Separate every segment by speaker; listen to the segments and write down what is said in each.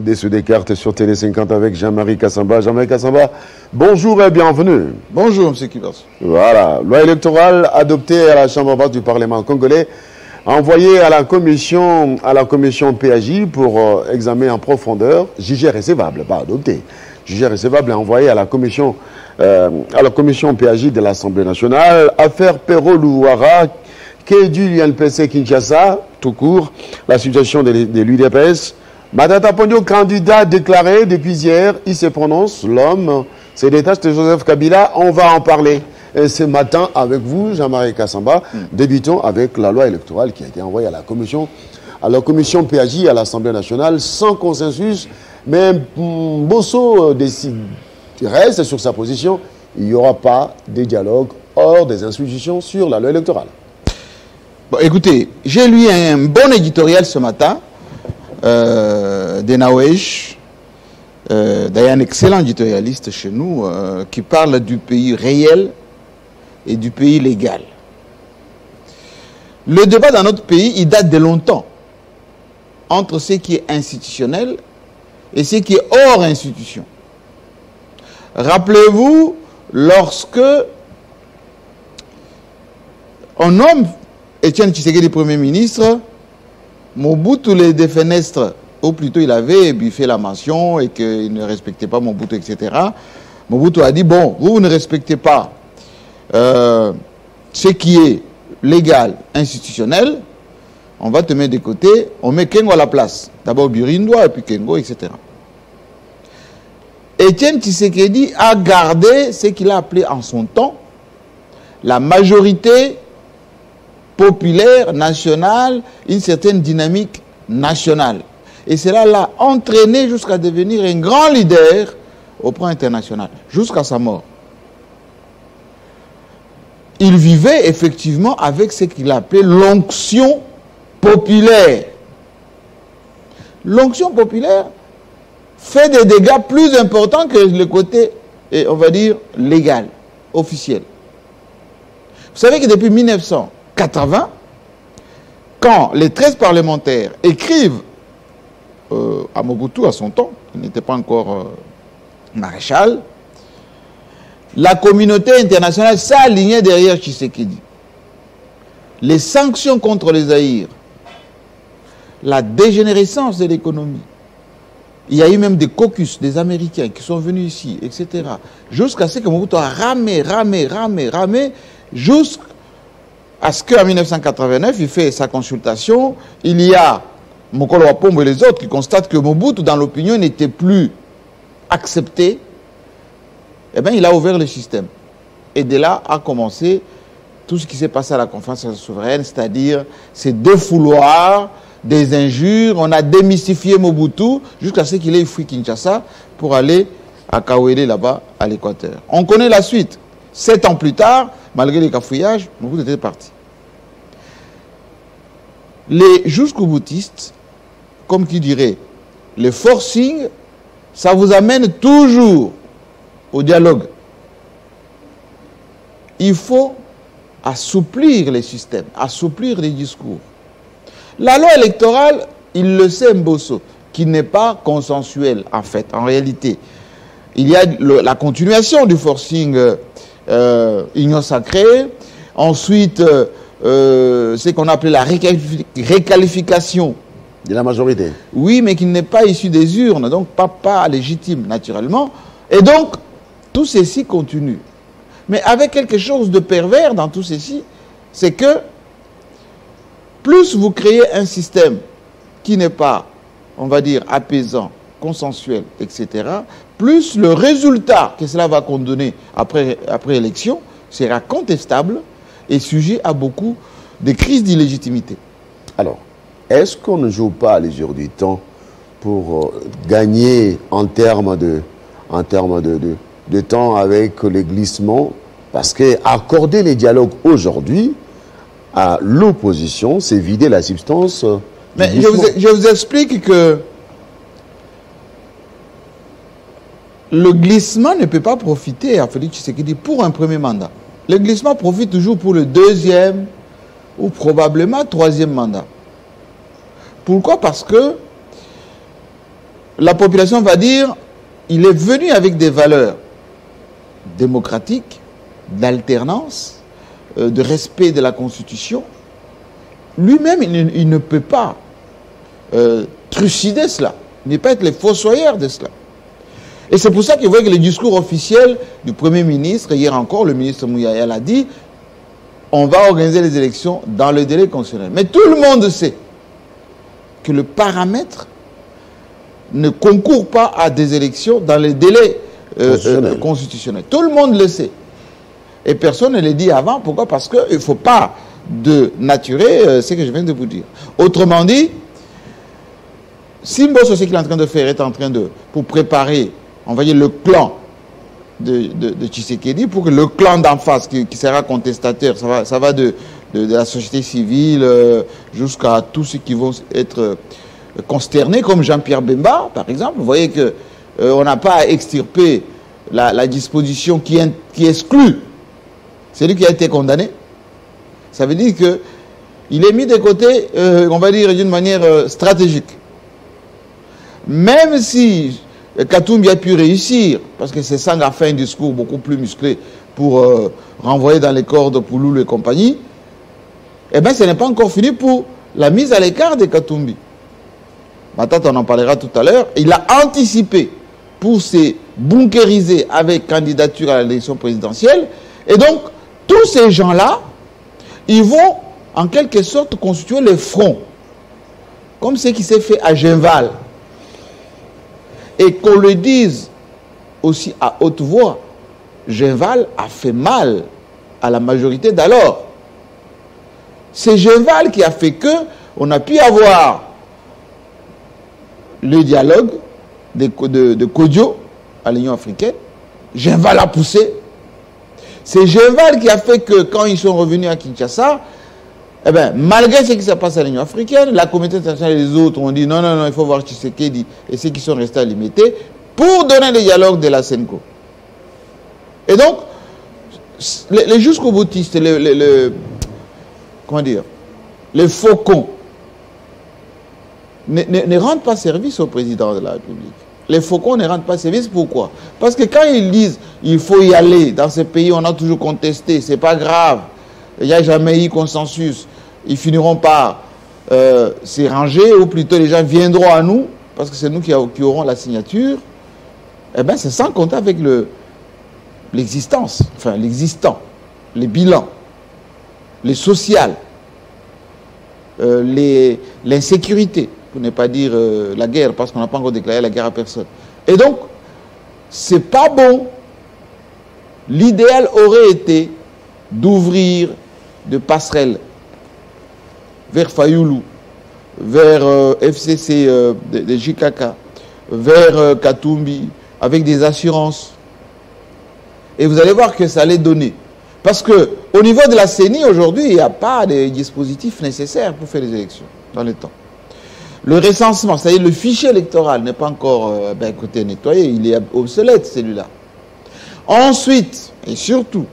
Speaker 1: Dessous des cartes sur Télé 50 avec Jean-Marie Kassamba. Jean-Marie Kassamba, bonjour et bienvenue.
Speaker 2: Bonjour, M. Kibas.
Speaker 1: Voilà, loi électorale adoptée à la Chambre basse du Parlement congolais, envoyée à la commission PAJ pour examen en profondeur, jugée recevable, pas adoptée, jugée recevable et envoyée à la commission PAJ de l'Assemblée nationale. Affaire Perrault-Louara, qu'est du l'UNPC Kinshasa, tout court, la situation de l'UDPS. Matata Pondio, candidat déclaré depuis hier, il se prononce, l'homme, c'est des tâches de Joseph Kabila, on va en parler. Et ce matin, avec vous, Jean-Marie Kassamba, débutons avec la loi électorale qui a été envoyée à la commission PAJ, à l'Assemblée nationale, sans consensus, mais Bosso reste sur sa position, il n'y aura pas de dialogue hors des institutions sur la loi électorale.
Speaker 2: Bon, écoutez, j'ai lu un bon éditorial ce matin, d'Enawesh, d'ailleurs un excellent éditorialiste chez nous, qui parle du pays réel et du pays légal. Le débat dans notre pays, il date de longtemps, entre ce qui est institutionnel et ce qui est hors institution. Rappelez-vous, lorsque on nomme Étienne Tshisekedi Premier ministre, Mobutu les défenestre, ou plutôt il avait biffé la mention et qu'il ne respectait pas Mobutu, etc. Mobutu a dit, bon, vous ne respectez pas ce qui est légal, institutionnel, on va te mettre de côté, on met Kengo à la place. D'abord Birindoa et puis Kengo, etc. Étienne Tshisekedi a gardé ce qu'il a appelé en son temps la majorité populaire, nationale, une certaine dynamique nationale. Et cela l'a entraîné jusqu'à devenir un grand leader au plan international, jusqu'à sa mort. Il vivait effectivement avec ce qu'il appelait l'onction populaire. L'onction populaire fait des dégâts plus importants que le côté, on va dire, légal, officiel. Vous savez que depuis 1980, quand les 13 parlementaires écrivent à Mobutu à son temps, il n'était pas encore maréchal, la communauté internationale s'alignait derrière Tshisekedi. Les sanctions contre les Zaïre, la dégénérescence de l'économie, il y a eu même des caucus, des Américains qui sont venus ici, etc. Jusqu'à ce que Mobutu a ramé, jusqu'à ce qu'en 1989, il fait sa consultation. Il y a Mokolo Wapombo et les autres qui constatent que Mobutu, dans l'opinion, n'était plus accepté. Eh bien, il a ouvert le système. Et de là a commencé tout ce qui s'est passé à la conférence souveraine, c'est-à-dire ces défouloirs, des injures. On a démystifié Mobutu jusqu'à ce qu'il ait fui Kinshasa pour aller à Kawele, là-bas, à l'Équateur. On connaît la suite. 7 ans plus tard, malgré les cafouillages, Mobutu était parti. Les jusqu'au boutistes, comme qui dirait, le forcing, ça vous amène toujours au dialogue. Il faut assouplir les systèmes, assouplir les discours. La loi électorale, il le sait Mbosso, qui n'est pas consensuelle en fait, en réalité. Il y a la continuation du forcing union sacrée, ensuite ce qu'on appelle la réqualification
Speaker 1: de la majorité.
Speaker 2: Oui, mais qui n'est pas issu des urnes, donc pas légitime naturellement. Et donc, tout ceci continue. Mais avec quelque chose de pervers dans tout ceci, c'est que plus vous créez un système qui n'est pas, on va dire, apaisant, consensuel, etc., plus le résultat que cela va condamner après élection sera contestable et sujet à beaucoup de crises d'illégitimité.
Speaker 1: Alors, est-ce qu'on ne joue pas à l'usure du temps pour gagner en termes de temps avec les glissements? Parce que accorder les dialogues aujourd'hui à l'opposition, c'est vider la substance.
Speaker 2: Mais je vous explique que le glissement ne peut pas profiter à Félix Tshisekedi pour un premier mandat. Le glissement profite toujours pour le deuxième ou probablement troisième mandat. Pourquoi? Parce que la population va dire, il est venu avec des valeurs démocratiques, d'alternance, de respect de la Constitution. Lui-même, il ne peut pas trucider cela. Il ne peut pas être le fossoyeur de cela. Et c'est pour ça que vous voyez que le discours officiel du Premier ministre, hier encore, le ministre Mouyaya l'a dit, on va organiser les élections dans le délai constitutionnel. Mais tout le monde sait que le paramètre ne concourt pas à des élections dans les délais constitutionnels. Tout le monde le sait. Et personne ne l'a dit avant. Pourquoi? Parce qu'il ne faut pas dénaturer ce que je viens de vous dire. Autrement dit, Simboso, ce qu'il est en train de faire, est en train de, pour préparer, on va dire, le clan de Tshisekedi, pour que le clan d'en face, qui sera contestataire, ça va de la société civile jusqu'à tous ceux qui vont être consternés, comme Jean-Pierre Bemba, par exemple. Vous voyez qu'on n'a pas à extirper la disposition qui exclut celui qui a été condamné. Ça veut dire qu'il est mis de côté, on va dire, d'une manière stratégique. Même si Katumbi a pu réussir, parce que c'est Sang a fait un discours beaucoup plus musclé pour renvoyer dans les cordes Pouloulou et compagnie, eh bien, ce n'est pas encore fini pour la mise à l'écart de Katumbi. Matat, on en parlera tout à l'heure. Il a anticipé pour se bunkériser avec candidature à l'élection présidentielle. Et donc, tous ces gens-là, ils vont en quelque sorte constituer le front, comme ce qui s'est fait à Genval. Et qu'on le dise aussi à haute voix, Genval a fait mal à la majorité d'alors. C'est Genval qui a fait qu'on a pu avoir le dialogue de Kodjo à l'Union africaine. Genval a poussé. C'est Genval qui a fait que quand ils sont revenus à Kinshasa, eh bien, malgré ce qui s'est passé à l'Union africaine, la communauté internationale et les autres ont dit non, non, non, il faut voir Tshisekedi et ceux qui sont restés à limiter pour donner le dialogue de la Senko. Et donc, les jusqu'au boutistes, comment dire, les faucons, ne rendent pas service au président de la République. Les faucons ne rendent pas service, pourquoi? Parce que quand ils disent il faut y aller, dans ces pays on a toujours contesté, c'est pas grave, il n'y a jamais eu consensus, ils finiront par se ranger, ou plutôt les gens viendront à nous, parce que c'est nous qui aurons la signature, eh bien c'est sans compter avec l'existence, enfin l'existant, les bilans, les sociales, l'insécurité, pour ne pas dire la guerre, parce qu'on n'a pas encore déclaré la guerre à personne. Et donc, c'est pas bon. L'idéal aurait été d'ouvrir de passerelles vers Fayoulou, vers FCC de JKK, vers Katumbi, avec des assurances. Et vous allez voir que ça allait donner. Parce qu'au niveau de la CENI, aujourd'hui, il n'y a pas de dispositifs nécessaires pour faire les élections dans le temps. Le recensement, c'est-à-dire le fichier électoral, n'est pas encore nettoyé, il est obsolète celui-là. Ensuite, et surtout,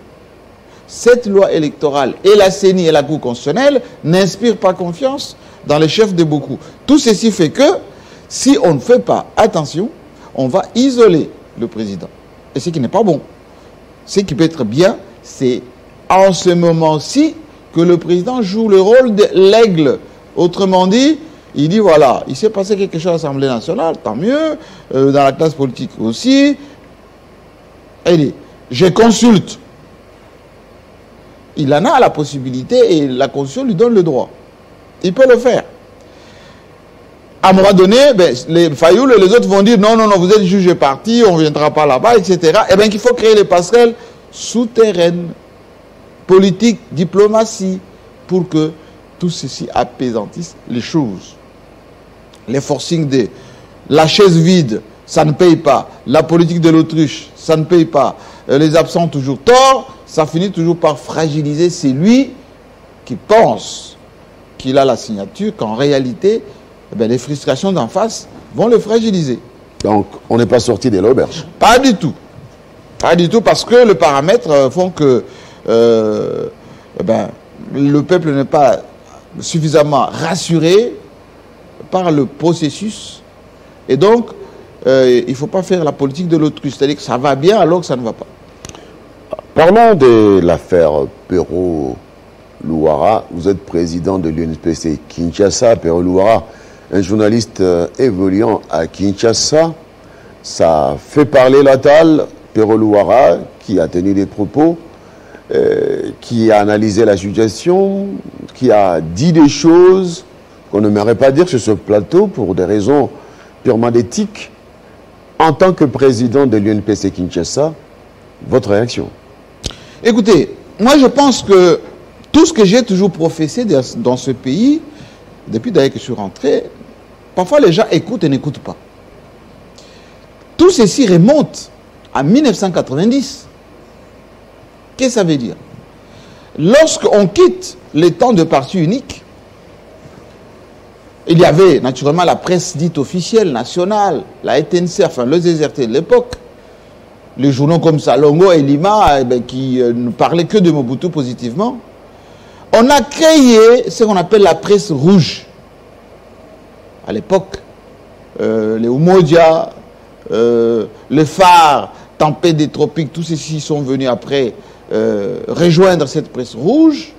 Speaker 2: cette loi électorale et la CENI et la Cour constitutionnelle n'inspirent pas confiance dans les chefs de beaucoup. Tout ceci fait que, si on ne fait pas attention, on va isoler le président. Et ce qui n'est pas bon. Ce qui peut être bien, c'est en ce moment-ci que le président joue le rôle de l'aigle. Autrement dit, il dit voilà, il s'est passé quelque chose à l'Assemblée nationale, tant mieux, dans la classe politique aussi. Il dit, je consulte. Il en a la possibilité et la Constitution lui donne le droit. Il peut le faire. À un moment donné, les Fayoul et les autres vont dire non, non, non, vous êtes juge parti, on ne viendra pas là-bas, etc. Eh bien, qu'il faut créer les passerelles souterraines, politique, diplomatie, pour que tout ceci apaisantisse les choses. Les forcings de la chaise vide, ça ne paye pas. La politique de l'autruche, ça ne paye pas. Les absents toujours tort, ça finit toujours par fragiliser celui qui pense qu'il a la signature, qu'en réalité, les frustrations d'en face vont le fragiliser.
Speaker 1: Donc, on n'est pas sorti de l'auberge.
Speaker 2: Pas du tout. Pas du tout, parce que les paramètres font que le peuple n'est pas suffisamment rassuré par le processus. Et donc, il ne faut pas faire la politique de l'autruche. C'est-à-dire que ça va bien alors que ça ne va pas.
Speaker 1: Parlons de l'affaire Perrault-Louara. Vous êtes président de l'UNPC Kinshasa. Perrault-Louara, un journaliste évoluant à Kinshasa. Ça fait parler la dalle. Perrault-Louara, qui a tenu des propos, qui a analysé la situation, qui a dit des choses qu'on n'aimerait pas dire sur ce plateau pour des raisons purement d'éthique. En tant que président de l'UNPC Kinshasa, votre réaction?
Speaker 2: Écoutez, moi je pense que tout ce que j'ai toujours professé dans ce pays, depuis d'ailleurs que je suis rentré, parfois les gens écoutent et n'écoutent pas. Tout ceci remonte à 1990. Qu'est-ce que ça veut dire? Lorsqu'on quitte les temps de parti unique, il y avait naturellement la presse dite officielle, nationale, la ETNC, enfin le ZZRT de l'époque, les journaux comme Salongo et Lima, qui ne parlaient que de Mobutu positivement. On a créé ce qu'on appelle la presse rouge. À l'époque, les Umoja, les Phares, Tempête des Tropiques, tous ceux-ci sont venus après rejoindre cette presse rouge,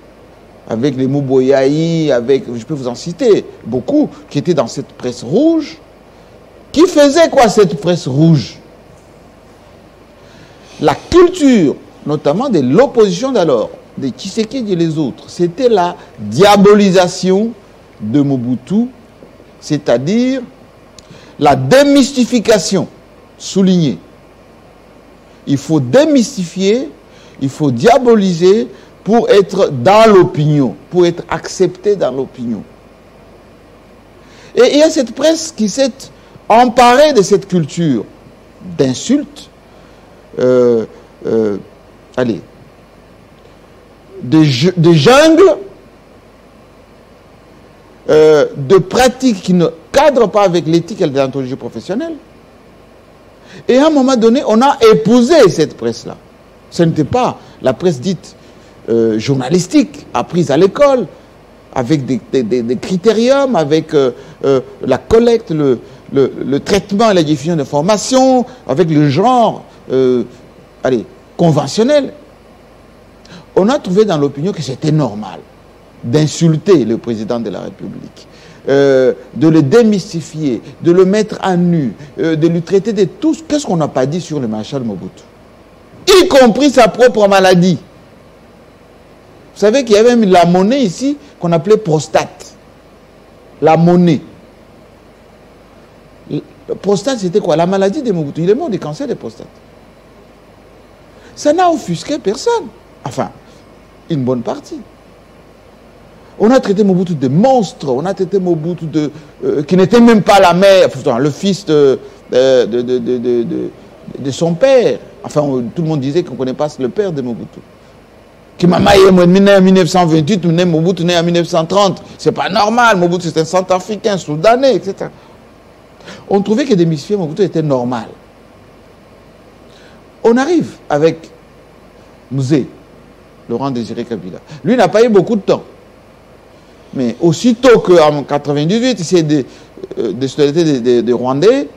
Speaker 2: avec les Mouboyaï, avec, je peux vous en citer beaucoup, qui étaient dans cette presse rouge. Qui faisait quoi cette presse rouge? La culture, notamment de l'opposition d'alors, de Tshisekedi et les autres, c'était la diabolisation de Mobutu, c'est-à-dire la démystification, soulignée. Il faut démystifier, il faut diaboliser pour être dans l'opinion, pour être accepté dans l'opinion. Et il y a cette presse qui s'est emparée de cette culture d'insultes, allez, de jungle, de pratiques qui ne cadrent pas avec l'éthique et la déontologie professionnelle. Et à un moment donné, on a épousé cette presse-là. Ce n'était pas la presse dite journalistique, apprise à l'école, avec des critériums, avec la collecte, le traitement et la diffusion d'informations, avec le genre allez, conventionnel. On a trouvé dans l'opinion que c'était normal d'insulter le président de la République, de le démystifier, de le mettre à nu, de lui traiter de tout. Qu'est-ce qu'on n'a pas dit sur le maréchal Mobutu? Y compris sa propre maladie. Vous savez qu'il y avait même la monnaie ici qu'on appelait prostate. La monnaie. Le prostate, c'était quoi? La maladie de Mobutu. Il est mort du cancer de prostate. Ça n'a offusqué personne. Enfin, une bonne partie. On a traité Mobutu de monstre. On a traité Mobutu de... qui n'était même pas la mère, le fils de son père. Enfin, tout le monde disait qu'on ne connaît pas le père de Mobutu. Qui maman est né en 1928, Mobutu né en 1930. C'est pas normal. Mobutu c'était un centrafricain, soudanais, etc. On trouvait que démystifier Mobutu était normal. On arrive avec Mouzé, Laurent Désiré Kabila. Lui n'a pas eu beaucoup de temps. Mais aussitôt qu'en 1998, il s'est des Rwandais,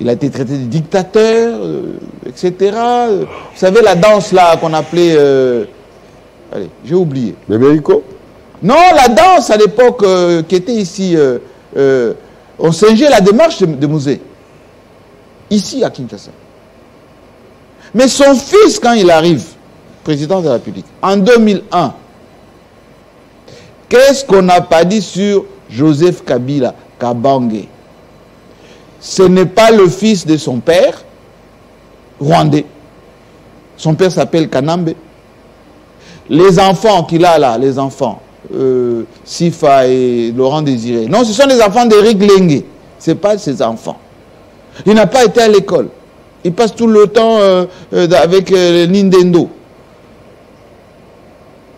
Speaker 2: il a été traité de dictateur, etc. Vous savez, la danse là qu'on appelait... allez, j'ai oublié.
Speaker 1: Bébé Iko?
Speaker 2: Non, la danse à l'époque qui était ici, on singeait la démarche de Mouzé. Ici à Kinshasa. Mais son fils, quand il arrive, président de la République, en 2001, qu'est-ce qu'on n'a pas dit sur Joseph Kabila Kabange? Ce n'est pas le fils de son père, rwandais. Son père s'appelle Kanambe. Les enfants qu'il a là, les enfants, Sifa et Laurent Désiré, non, ce sont les enfants d'Éric Lengue. Ce n'est pas ses enfants. Il n'a pas été à l'école. Il passe tout le temps avec Nintendo.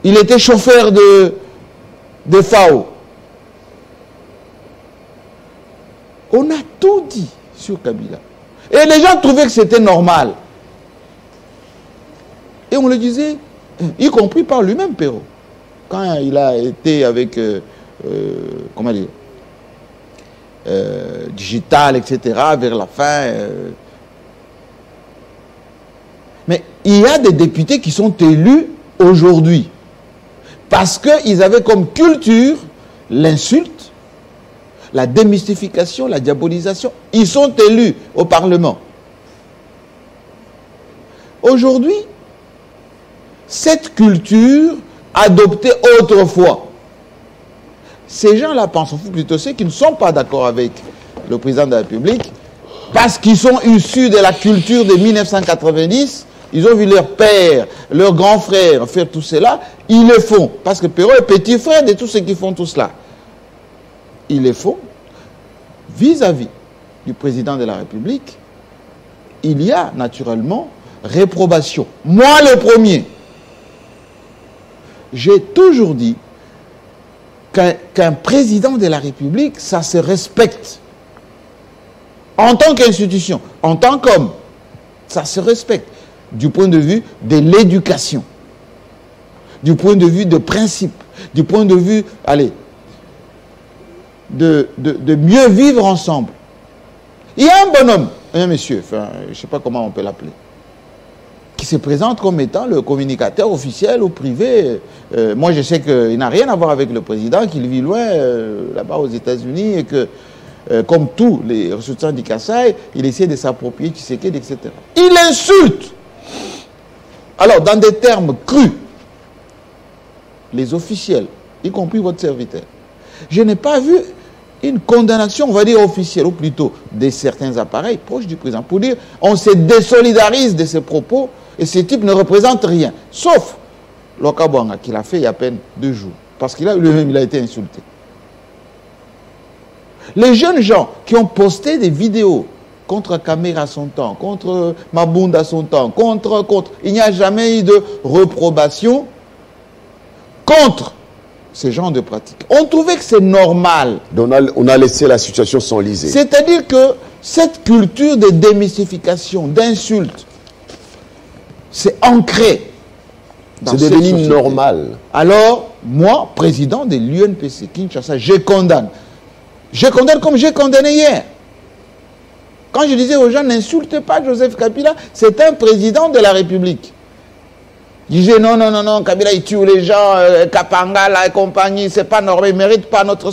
Speaker 2: Il était chauffeur de FAO. On a tout dit sur Kabila. Et les gens trouvaient que c'était normal. Et on le disait, y compris par lui-même, Perrault. Quand il a été avec, comment dire, digitale, etc., vers la fin. Mais il y a des députés qui sont élus aujourd'hui parce qu'ils avaient comme culture l'insulte, la démystification, la diabolisation. Ils sont élus au Parlement. Aujourd'hui, cette culture adoptée autrefois, ces gens-là pensent, ou plutôt ceux qui ne sont pas d'accord avec le président de la République, parce qu'ils sont issus de la culture de 1990, ils ont vu leur père, leur grand frère faire tout cela, ils le font. Parce que Perrault est petit frère de tous ceux qui font tout cela. Ils le font vis-à-vis du président de la République. Il y a naturellement réprobation. Moi le premier. J'ai toujours dit qu'un président de la République, ça se respecte. En tant qu'institution, en tant qu'homme, ça se respecte. Du point de vue de l'éducation, du point de vue de principe, du point de vue, allez, de mieux vivre ensemble. Il y a un bonhomme, un monsieur, enfin, je ne sais pas comment on peut l'appeler, qui se présente comme étant le communicateur officiel ou privé. Moi, je sais qu'il n'a rien à voir avec le président, qu'il vit loin, là-bas aux États-Unis, et que, comme tous les ressortissants du Kasaï, il essaie de s'approprier Tshisekedi, etc. Il insulte. Alors, dans des termes crus, les officiels, y compris votre serviteur, je n'ai pas vu une condamnation, on va dire officielle, ou plutôt de certains appareils proches du président, pour dire on se désolidarise de ces propos et ce type ne représente rien. Sauf Lokabwanga, qui l'a fait il y a à peine 2 jours, parce qu'il a lui-même il a été insulté. Les jeunes gens qui ont posté des vidéos contre Kamera à son temps, contre Mabunda à son temps, contre. Il n'y a jamais eu de reprobation contre ce genre de pratiques. On trouvait que c'est normal.
Speaker 1: Donc on a laissé la situation s'enliser.
Speaker 2: C'est-à-dire que cette culture de démystification, d'insulte, c'est ancré.
Speaker 1: C'est devenu normal.
Speaker 2: Alors, moi, président de l'UNPC Kinshasa, je condamne. Je condamne comme j'ai condamné hier. Quand je disais aux gens, n'insultez pas Joseph Kabila, c'est un président de la République. Je disais, non, Kabila, il tue les gens, Kapangala et compagnie, c'est pas normal, il ne mérite pas notre...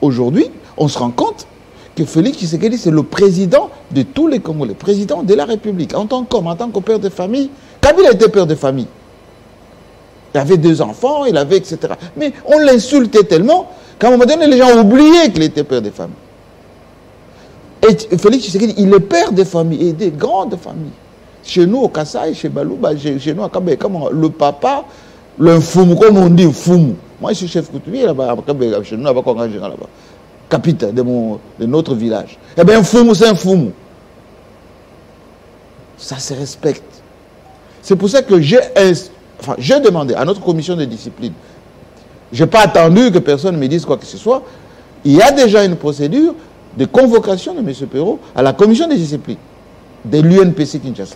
Speaker 2: Aujourd'hui, on se rend compte que Félix Tshisekedi, c'est le président de tous les Congolais, président de la République, en tant qu'homme, en tant que père de famille. Kabila était père de famille. Il avait 2 enfants, il avait, etc. Mais on l'insultait tellement qu'à un moment donné, les gens ont oublié qu'il était père de famille. Et Félix Tshisekedi, il est père de famille, et des grandes familles. Chez nous, au Kasaï, chez Balouba, chez nous, à Kabé, le papa, le foumou, comme on dit, foumou. Moi, je suis chef coutumier là-bas, chez nous, là-bas, là-bas. Capitaine de notre village. Eh bien, un foumou, c'est un foumou. Ça se respecte. C'est pour ça que j'ai demandé à notre commission de discipline. Je n'ai pas attendu que personne me dise quoi que ce soit. Il y a déjà une procédure de convocation de M. Perrault à la commission de discipline de l'UNPC Kinshasa.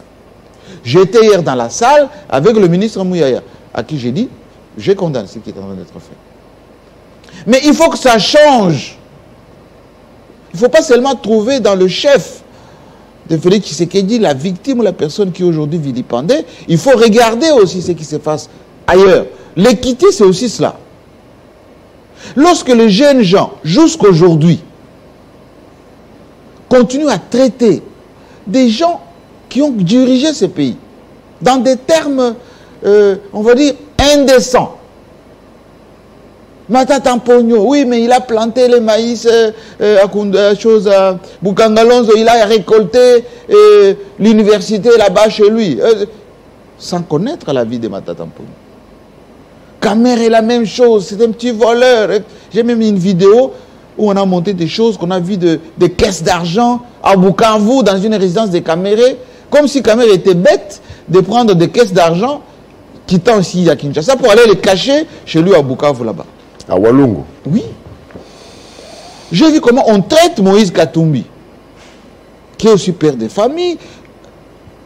Speaker 2: J'étais hier dans la salle avec le ministre Mouyaya, à qui j'ai dit, je condamne ce qui est en train d'être fait. Mais il faut que ça change. Il ne faut pas seulement trouver dans le chef de Félix Tshisekedi la victime ou la personne qui est aujourd'hui vilipendée. Il faut regarder aussi ce qui se passe ailleurs. L'équité, c'est aussi cela. Lorsque les jeunes gens, jusqu'aujourd'hui, continuent à traiter des gens qui ont dirigé ce pays dans des termes, on va dire, indécents. Matata Mpogno, oui, mais il a planté les maïs à Bukangalonzo, il a récolté l'université là-bas chez lui, sans connaître la vie de Matata Mpogno. Kamer est la même chose, c'est un petit voleur. J'ai même mis une vidéo où on a monté des choses, qu'on a vu des caisses d'argent à Bukavu, dans une résidence de Kaméré, comme si Kaméré était bête de prendre des caisses d'argent quittant ici à Kinshasa pour aller les cacher chez lui à Bukavu là-bas.
Speaker 1: À Walungu.
Speaker 2: Oui. J'ai vu comment on traite Moïse Katumbi, qui est aussi père de famille,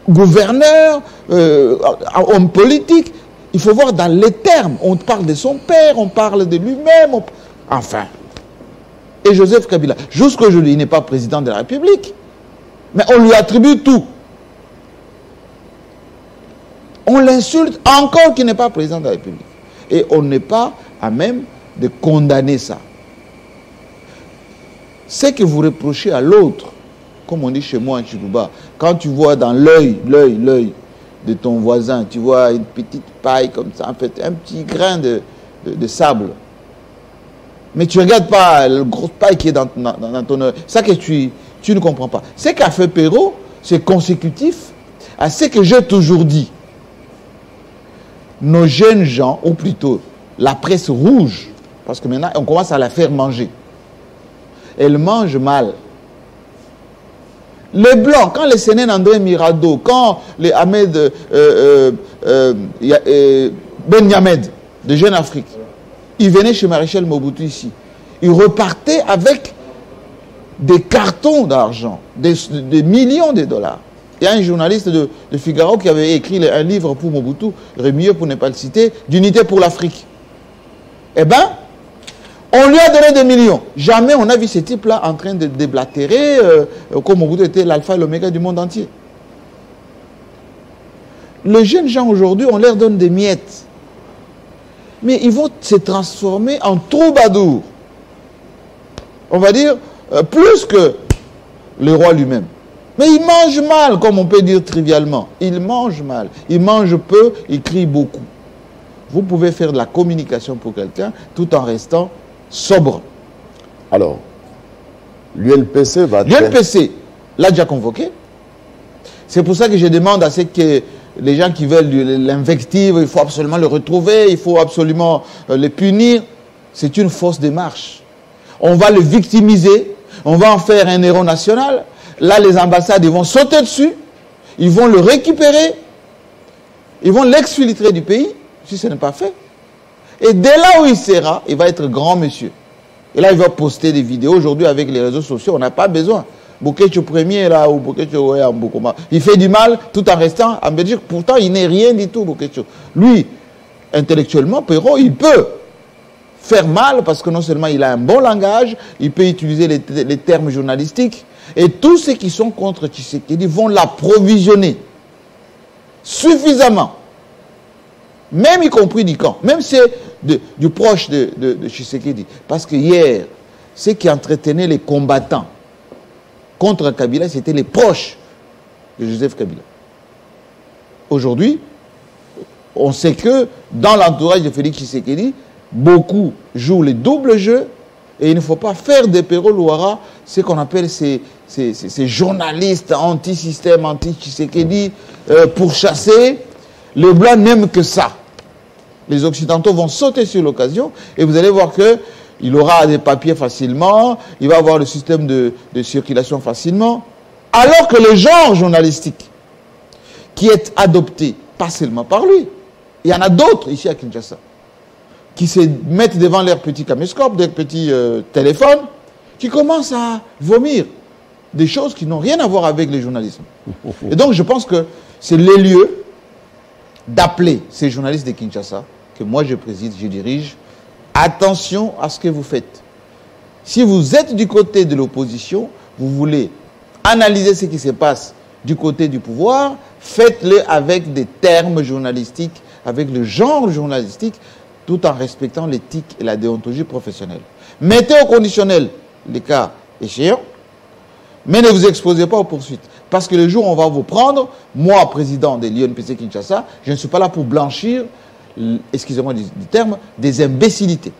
Speaker 2: gouverneur, homme politique. Il faut voir dans les termes. On parle de son père, on parle de lui-même. Enfin. et Joseph Kabila. Jusqu'aujourd'hui, il n'est pas président de la République. Mais on lui attribue tout. On l'insulte encore qu'il n'est pas président de la République. Et on n'est pas à même de condamner ça. Ce que vous reprochez à l'autre, comme on dit chez moi en Chirouba, quand tu vois dans l'œil de ton voisin, tu vois une petite paille comme ça, en fait, un petit grain de sable. Mais tu ne regardes pas le gros paille qui est dans ton œil. C'est ça que tu ne comprends pas. Ce qu'a fait Perrault, c'est consécutif à ce que j'ai toujours dit. Nos jeunes gens, ou plutôt la presse rouge, parce que maintenant on commence à la faire manger. Elle mange mal. Les Blancs, quand les Sénènes André Mirado, quand les Ahmed Ben Yamed de Jeune Afrique, ils venaient chez Maréchal Mobutu ici. Ils repartaient avec des cartons d'argent, des millions de dollars. Il y a un journaliste de Figaro qui avait écrit un livre pour Mobutu, Rémieux pour ne pas le citer, d'unité pour l'Afrique. Eh bien, on lui a donné des millions. Jamais on a vu ce type-là en train de déblatérer, comme Mobutu était l'alpha et l'oméga du monde entier. Les jeunes gens aujourd'hui, on leur donne des miettes. Mais ils vont se transformer en troubadours. On va dire, plus que le roi lui-même. Mais il mange mal, comme on peut dire trivialement. Il mange mal. Il mange peu, il crie beaucoup. Vous pouvez faire de la communication pour quelqu'un tout en restant sobre.
Speaker 1: Alors, l'UNPC va...
Speaker 2: L'UNPC l'a déjà convoqué. C'est pour ça que je demande à ceux que les gens qui veulent l'invective, il faut absolument le retrouver, il faut absolument le punir. C'est une fausse démarche. On va le victimiser, on va en faire un héros national. Là, les ambassades, ils vont sauter dessus, ils vont le récupérer, ils vont l'exfiltrer du pays, si ce n'est pas fait. Et dès là où il sera, il va être grand monsieur. Et là, il va poster des vidéos. Aujourd'hui, avec les réseaux sociaux, on n'a pas besoin. Bokecho premier, là, ou Bokecho, ouais, en Bokoma. Il fait du mal tout en restant en Belgique. Pourtant, il n'est rien du tout, Bokecho. Lui, intellectuellement, Perrault, il peut faire mal parce que non seulement il a un bon langage, il peut utiliser les termes journalistiques. Et tous ceux qui sont contre Tshisekedi vont l'approvisionner suffisamment, même y compris du camp, même c'est du proche de Tshisekedi. Parce que hier, ceux qui entretenaient les combattants contre Kabila, c'était les proches de Joseph Kabila. Aujourd'hui, on sait que dans l'entourage de Félix Tshisekedi, beaucoup jouent le double jeu. Et il ne faut pas faire de Perrault Louara ce qu'on appelle ces journalistes anti-système, anti-Tshisekedi, pour chasser. Les Blancs n'aiment que ça. Les Occidentaux vont sauter sur l'occasion et vous allez voir qu'il aura des papiers facilement, il va avoir le système de circulation facilement. Alors que le genre journalistique qui est adopté, pas seulement par lui, il y en a d'autres ici à Kinshasa, qui se mettent devant leurs petits caméscopes, leurs petits téléphones, qui commencent à vomir des choses qui n'ont rien à voir avec le journalisme. Et donc je pense que c'est le lieu d'appeler ces journalistes de Kinshasa, que moi je préside, je dirige, attention à ce que vous faites. Si vous êtes du côté de l'opposition, vous voulez analyser ce qui se passe du côté du pouvoir, faites-le avec des termes journalistiques, avec le genre journalistique, tout en respectant l'éthique et la déontologie professionnelle. Mettez au conditionnel les cas échéants, mais ne vous exposez pas aux poursuites. Parce que le jour où on va vous prendre, moi, président de l'UNPC Kinshasa, je ne suis pas là pour blanchir, excusez-moi du terme, des imbécilités.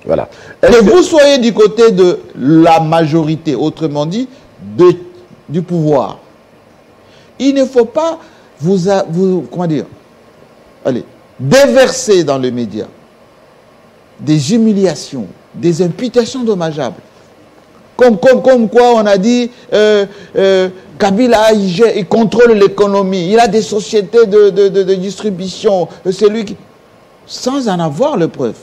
Speaker 1: Voilà.
Speaker 2: Que vous soyez du côté de la majorité, autrement dit, du pouvoir, il ne faut pas comment dire, allez, déverser dans les médias des humiliations, des imputations dommageables. Comme quoi on a dit Kabila, il contrôle l'économie, il a des sociétés de distribution, c'est lui qui... Sans en avoir le preuve.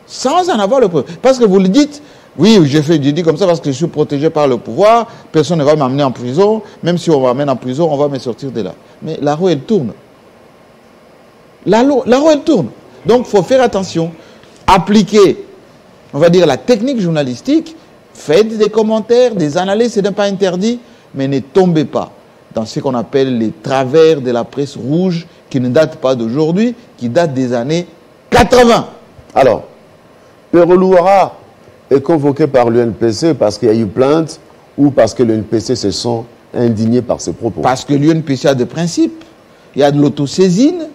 Speaker 2: Sans en avoir le preuve. Parce que vous le dites, oui, je dis comme ça parce que je suis protégé par le pouvoir, personne ne va m'amener en prison, même si on m'amène en prison, on va me sortir de là. Mais la roue, elle tourne. La roue, elle tourne. Donc, il faut faire attention, appliquer on va dire, la technique journalistique, faites des commentaires, des analyses, ce n'est pas interdit, mais ne tombez pas dans ce qu'on appelle les travers de la presse rouge, qui ne datent pas d'aujourd'hui, qui datent des années 80.
Speaker 1: Alors, Perelouara est convoqué par l'UNPC parce qu'il y a eu plainte ou parce que l'UNPC se sent indigné par ses propos?
Speaker 2: Parce que l'UNPC a des principes, il y a de l'autosaisine.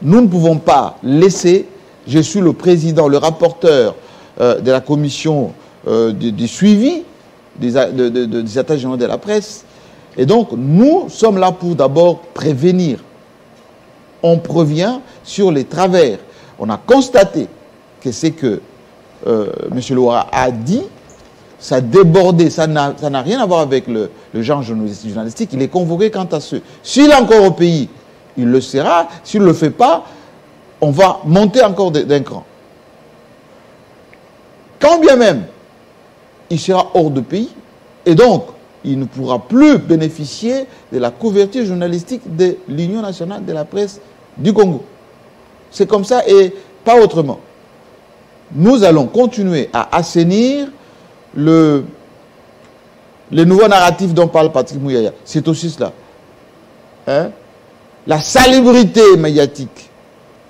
Speaker 2: Nous ne pouvons pas laisser, je suis le président, le rapporteur de la commission du suivi des états généraux de la presse. Et donc, nous sommes là pour d'abord prévenir. On provient sur les travers. On a constaté que c'est que M. Louara a dit, ça a débordé, ça n'a rien à voir avec le genre journalistique. Il est convoqué quant à ce. S'il est encore au pays, il le sera. S'il ne le fait pas, on va monter encore d'un cran. Quand bien même, il sera hors de pays, et donc, il ne pourra plus bénéficier de la couverture journalistique de l'Union nationale de la presse du Congo. C'est comme ça et pas autrement. Nous allons continuer à assainir le nouveau narratif dont parle Patrick Mouyaya. C'est aussi cela. Hein? La salubrité médiatique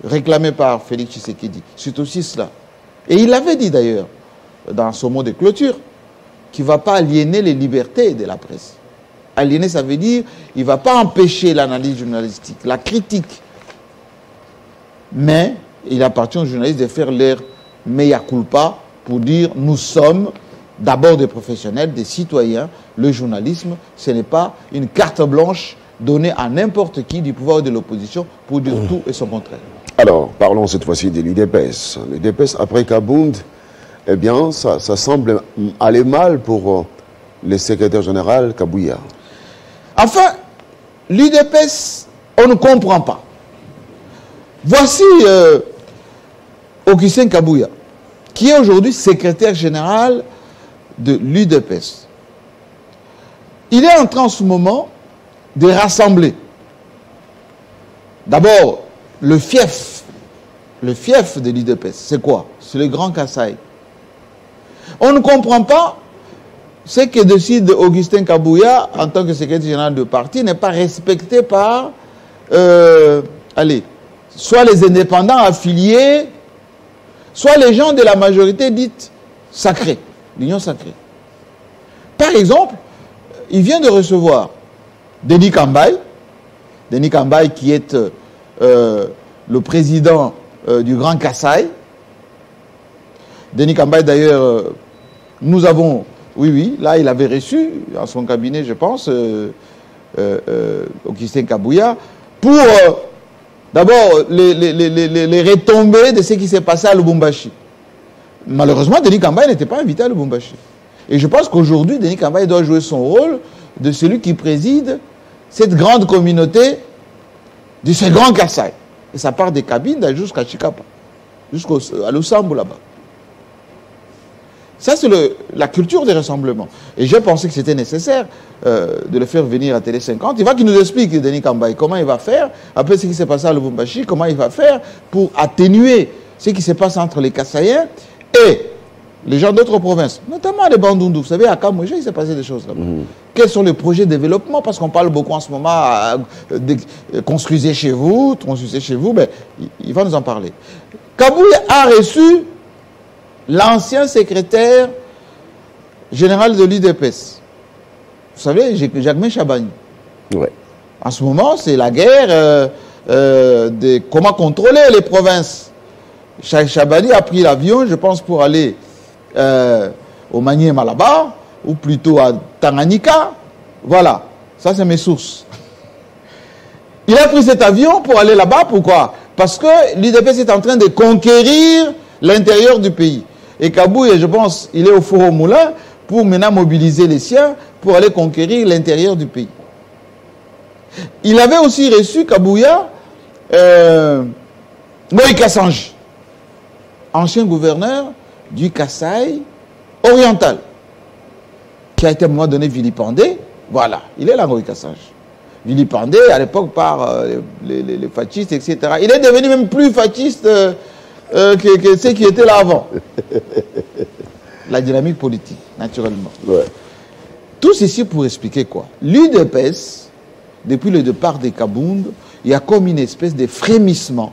Speaker 2: réclamée par Félix Tshisekedi, c'est aussi cela. Et il l'avait dit d'ailleurs dans son mot de clôture, qu'il ne va pas aliéner les libertés de la presse. Aliéner, ça veut dire il ne va pas empêcher l'analyse journalistique, la critique. Mais il appartient aux journalistes de faire leur mea culpa pour dire nous sommes d'abord des professionnels, des citoyens. Le journalisme, ce n'est pas une carte blanche donnée à n'importe qui du pouvoir ou de l'opposition pour dire tout et son contraire.
Speaker 1: Alors, parlons cette fois-ci de l'UDPS. L'UDPS, après Kabound, eh bien, ça semble aller mal pour le secrétaire général Kabouya.
Speaker 2: Enfin, l'UDPS, on ne comprend pas. Voici Augustin Kabouya, qui est aujourd'hui secrétaire général de l'UDPS. Il est en train en ce moment de rassembler d'abord le fief de l'UDPS. C'est quoi? C'est le Grand Kasaï. On ne comprend pas ce que décide Augustin Kabouya en tant que secrétaire général de parti n'est pas respecté par soit les indépendants affiliés, soit les gens de la majorité dite sacrée, l'union sacrée. Par exemple, il vient de recevoir Denis Kambaye qui est le président du Grand Kasaï. Denis Kambaye, d'ailleurs, nous avons, oui, là, il avait reçu, dans son cabinet, je pense, Augustin Kabouya, pour, d'abord, les retombées de ce qui s'est passé à Lubumbashi. Malheureusement, Denis Kambaye n'était pas invité à Lubumbashi. Et je pense qu'aujourd'hui, Denis Kambaye doit jouer son rôle de celui qui préside cette grande communauté de ce grand Kasaï. Et ça part des cabines jusqu'à Chikapa, jusqu'à Lusambo là-bas. Ça, c'est la culture des rassemblements. Et j'ai pensé que c'était nécessaire de le faire venir à Télé 50. Il va qu'il nous explique, Denis Kambaye, comment il va faire, après ce qui s'est passé à Lubumbashi, comment il va faire pour atténuer ce qui se passe entre les Kasaïens et les gens d'autres provinces, notamment les Bandundu. Vous savez, à Kamouja, il s'est passé des choses là-bas. Quels sont les projets de développement? Parce qu'on parle beaucoup en ce moment, construisez chez vous, ben, il va nous en parler. Kabouya a reçu l'ancien secrétaire général de l'UDPS. Vous savez, Jacquemin Chabani.
Speaker 1: Ouais.
Speaker 2: En ce moment, c'est la guerre de comment contrôler les provinces. Chabani a pris l'avion, je pense, pour aller au Maniema là-bas, ou plutôt à Tanganyika. Voilà, ça c'est mes sources. Il a pris cet avion pour aller là-bas, pourquoi? Parce que l'UDPS est en train de conquérir l'intérieur du pays. Et Kabouya, je pense, il est au Forum Moulin pour maintenant mobiliser les siens pour aller conquérir l'intérieur du pays. Il avait aussi reçu, Kabouya, Moïse Kassange, ancien gouverneur du Kasaï oriental, qui a été à un moment donné vilipendé. Voilà, il est là, Moïse Kassange. Vilipendé à l'époque par les fascistes, etc. Il est devenu même plus fasciste que ce qui était là avant. La dynamique politique, naturellement.
Speaker 1: Ouais.
Speaker 2: Tout ceci pour expliquer quoi? L'UDPS, depuis le départ des Kabound, il y a comme une espèce de frémissement,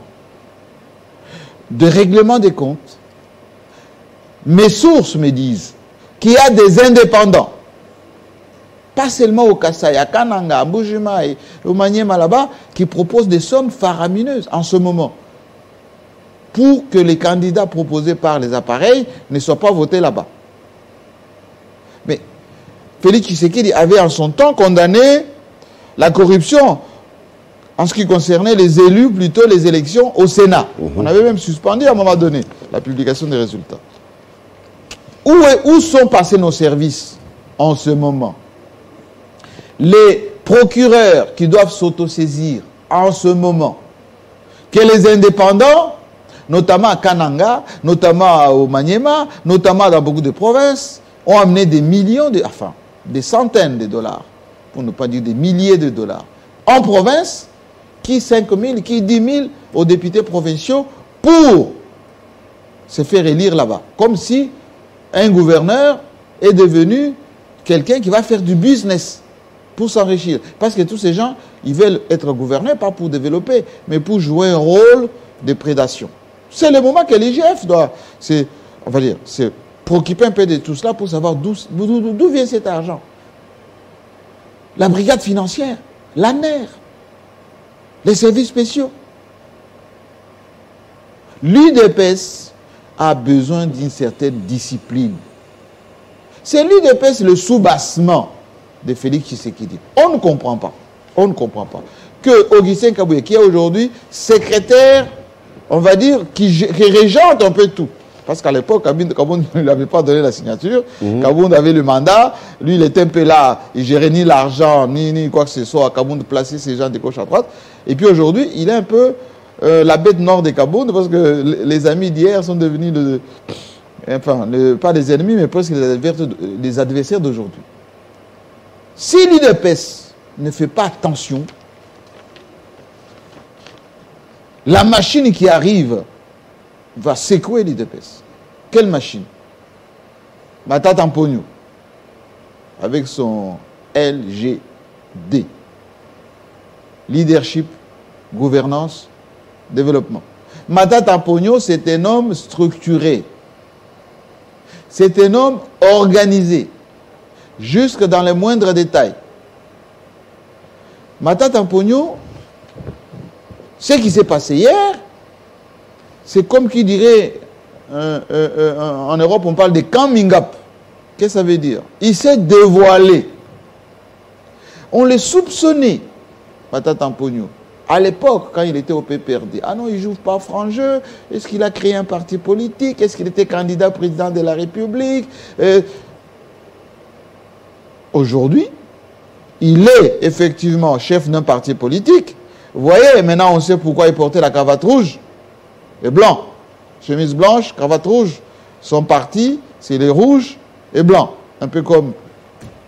Speaker 2: de règlement des comptes. Mes sources me disent qu'il y a des indépendants, pas seulement au Kassai, à Kananga, à Mbujima et au Maniema là-bas, qui proposent des sommes faramineuses en ce moment pour que les candidats proposés par les appareils ne soient pas votés là-bas. Mais Félix Tshisekedi avait en son temps condamné la corruption en ce qui concernait les élus, plutôt les élections au Sénat. On avait même suspendu à un moment donné la publication des résultats. Où sont passés nos services en ce moment? Les procureurs qui doivent s'autosaisir en ce moment, que les indépendants, notamment à Kananga, notamment au Maniema, notamment dans beaucoup de provinces, ont amené des millions, enfin, des centaines de dollars, pour ne pas dire des milliers de dollars, en province, qui 5 000, qui 10 000 aux députés provinciaux pour se faire élire là-bas. Comme si un gouverneur est devenu quelqu'un qui va faire du business pour s'enrichir. Parce que tous ces gens, ils veulent être gouverneurs, pas pour développer, mais pour jouer un rôle de prédation. C'est le moment que l'IGF doit, on va dire, se préoccuper un peu de tout cela pour savoir d'où vient cet argent. La brigade financière, l'ANER, les services spéciaux. L'UDPS a besoin d'une certaine discipline. C'est l'UDPS le soubassement de Félix Tshisekedi. On ne comprend pas. On ne comprend pas. Que Augustin Kabouye, qui est aujourd'hui secrétaire, on va dire, qui régente un peu tout. Parce qu'à l'époque, Kabound ne lui avait pas donné la signature. Kabound avait le mandat. Lui, il était un peu là. Il gérait ni l'argent, ni quoi que ce soit. Kabound plaçait ses gens de gauche à droite. Et puis aujourd'hui, il est un peu la bête noire de Kabound parce que les amis d'hier sont devenus, enfin, pas des ennemis, mais presque les adversaires d'aujourd'hui. Si l'UDPS ne fait pas attention, la machine qui arrive va secouer l'UDPS. Quelle machine? Matata Mponyo, avec son LGD. Leadership, gouvernance, développement. Matata Mponyo, c'est un homme structuré. C'est un homme organisé, jusque dans les moindres détails. Matata Mponyo, ce qui s'est passé hier, c'est comme qui dirait, en Europe, on parle de coming up. Qu'est-ce que ça veut dire? Il s'est dévoilé. On le soupçonnait, Matata Mponyo, à l'époque, quand il était au PPRD. Ah non, il ne joue pas franc jeu. Est-ce qu'il a créé un parti politique? Est-ce qu'il était candidat président de la République? Aujourd'hui, il est effectivement chef d'un parti politique. Vous voyez, maintenant on sait pourquoi il portait la cravate rouge et blanc. Chemise blanche, cravate rouge. Son parti, c'est les rouges et blancs. Un peu comme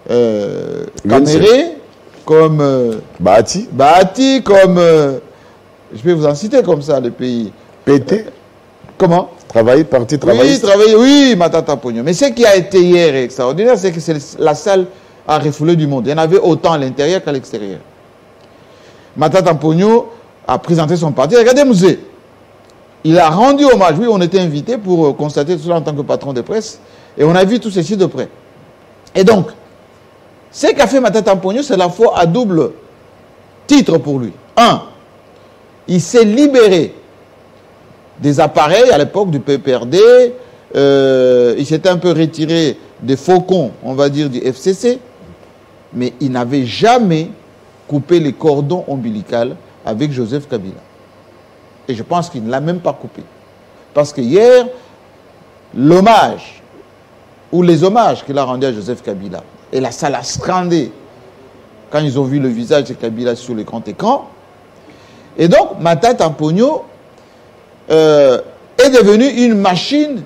Speaker 2: Caméré, comme Bahati, comme... je vais vous en citer comme ça, les pays.
Speaker 1: PT.
Speaker 2: Comment?
Speaker 1: Parti travailliste.
Speaker 2: Oui, Matata Mponyo. Mais ce qui a été hier extraordinaire, c'est que la salle a refoulé du monde. Il y en avait autant à l'intérieur qu'à l'extérieur. Matata Mponyo a présenté son parti. Regardez, Mouzé. Il a rendu hommage. Oui, on était invités pour constater tout cela en tant que patron de presse. Et on a vu tout ceci de près. Et donc, ce qu'a fait Matata Mponyo, c'est la fois à double titre pour lui. Un, il s'est libéré des appareils à l'époque du PPRD. Il s'était un peu retiré des faucons, on va dire, du FCC. Mais il n'avait jamais coupé les cordons ombilicaux avec Joseph Kabila. Et je pense qu'il ne l'a même pas coupé. Parce que hier, l'hommage, ou les hommages qu'il a rendus à Joseph Kabila, et la salle a scandé quand ils ont vu le visage de Kabila sur le grand écran. Et donc, Matata Mponyo est devenue une machine